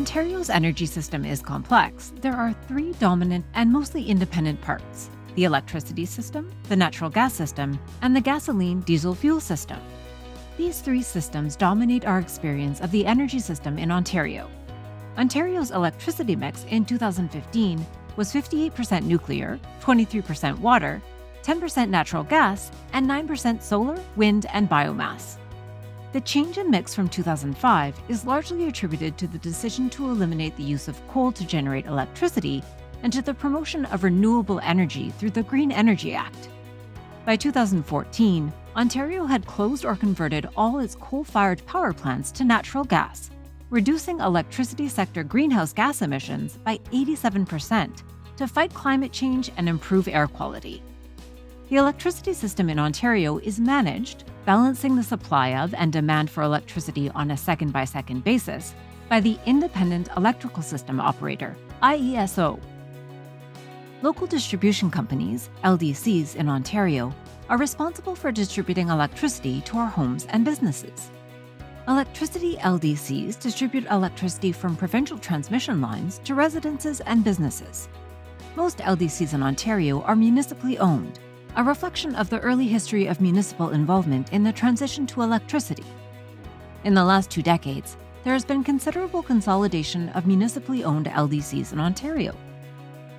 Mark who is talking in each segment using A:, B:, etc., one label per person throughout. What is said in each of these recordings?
A: Ontario's energy system is complex, there are three dominant and mostly independent parts: the electricity system, the natural gas system, and the gasoline-diesel fuel system. These three systems dominate our experience of the energy system in Ontario. Ontario's electricity mix in 2015 was 58% nuclear, 23% water, 10% natural gas, and 9% solar, wind, and biomass. The change in mix from 2005 is largely attributed to the decision to eliminate the use of coal to generate electricity and to the promotion of renewable energy through the Green Energy Act. By 2014, Ontario had closed or converted all its coal-fired power plants to natural gas, reducing electricity sector greenhouse gas emissions by 87% to fight climate change and improve air quality. The electricity system in Ontario is managed, balancing the supply of and demand for electricity on a second-by-second basis, by the Independent Electrical System Operator, IESO. Local distribution companies, LDCs, in Ontario are responsible for distributing electricity to our homes and businesses. Electricity LDCs distribute electricity from provincial transmission lines to residences and businesses. Most LDCs in Ontario are municipally owned, a reflection of the early history of municipal involvement in the transition to electricity. In the last 2 decades, there has been considerable consolidation of municipally owned LDCs in Ontario.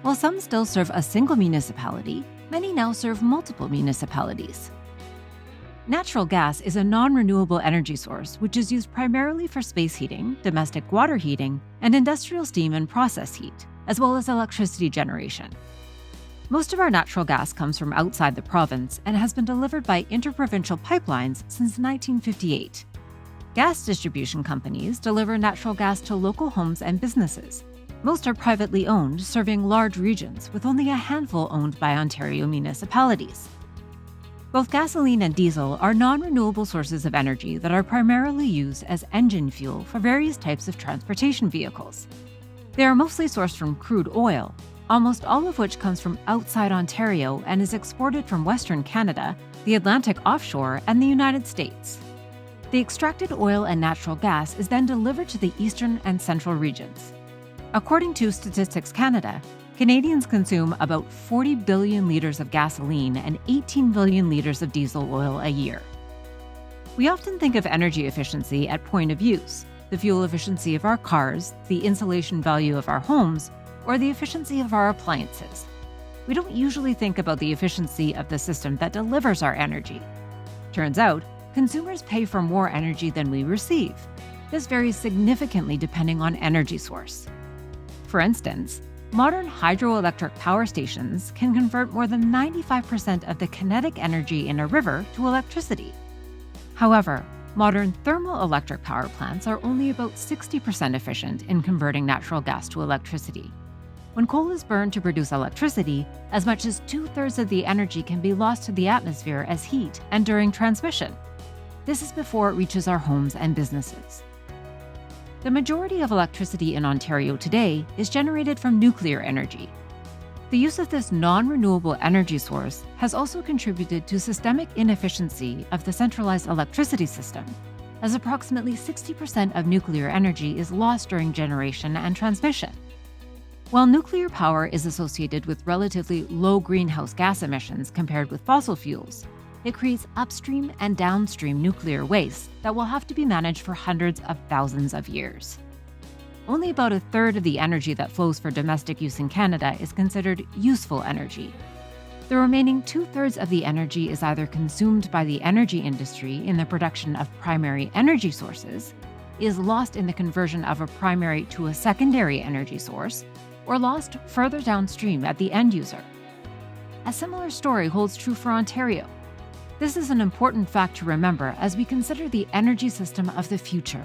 A: While some still serve a single municipality, many now serve multiple municipalities. Natural gas is a non-renewable energy source which is used primarily for space heating, domestic water heating, and industrial steam and process heat, as well as electricity generation. Most of our natural gas comes from outside the province and has been delivered by interprovincial pipelines since 1958. Gas distribution companies deliver natural gas to local homes and businesses. Most are privately owned, serving large regions, with only a handful owned by Ontario municipalities. Both gasoline and diesel are non-renewable sources of energy that are primarily used as engine fuel for various types of transportation vehicles. They are mostly sourced from crude oil, almost all of which comes from outside Ontario and is exported from Western Canada, the Atlantic offshore, and the United States. The extracted oil and natural gas is then delivered to the eastern and central regions. According to Statistics Canada, Canadians consume about 40 billion litres of gasoline and 18 billion litres of diesel oil a year. We often think of energy efficiency at point of use, the fuel efficiency of our cars, the insulation value of our homes, or the efficiency of our appliances. We don't usually think about the efficiency of the system that delivers our energy. Turns out, consumers pay for more energy than we receive. This varies significantly depending on energy source. For instance, modern hydroelectric power stations can convert more than 95% of the kinetic energy in a river to electricity. However, modern thermal electric power plants are only about 60% efficient in converting natural gas to electricity. When coal is burned to produce electricity, as much as 2/3 of the energy can be lost to the atmosphere as heat and during transmission. This is before it reaches our homes and businesses. The majority of electricity in Ontario today is generated from nuclear energy. The use of this non-renewable energy source has also contributed to systemic inefficiency of the centralized electricity system, as approximately 60% of nuclear energy is lost during generation and transmission. While nuclear power is associated with relatively low greenhouse gas emissions compared with fossil fuels, it creates upstream and downstream nuclear waste that will have to be managed for hundreds of thousands of years. Only about 1/3 of the energy that flows for domestic use in Canada is considered useful energy. The remaining 2/3 of the energy is either consumed by the energy industry in the production of primary energy sources, is lost in the conversion of a primary to a secondary energy source, or lost further downstream at the end user. A similar story holds true for Ontario. This is an important fact to remember as we consider the energy system of the future.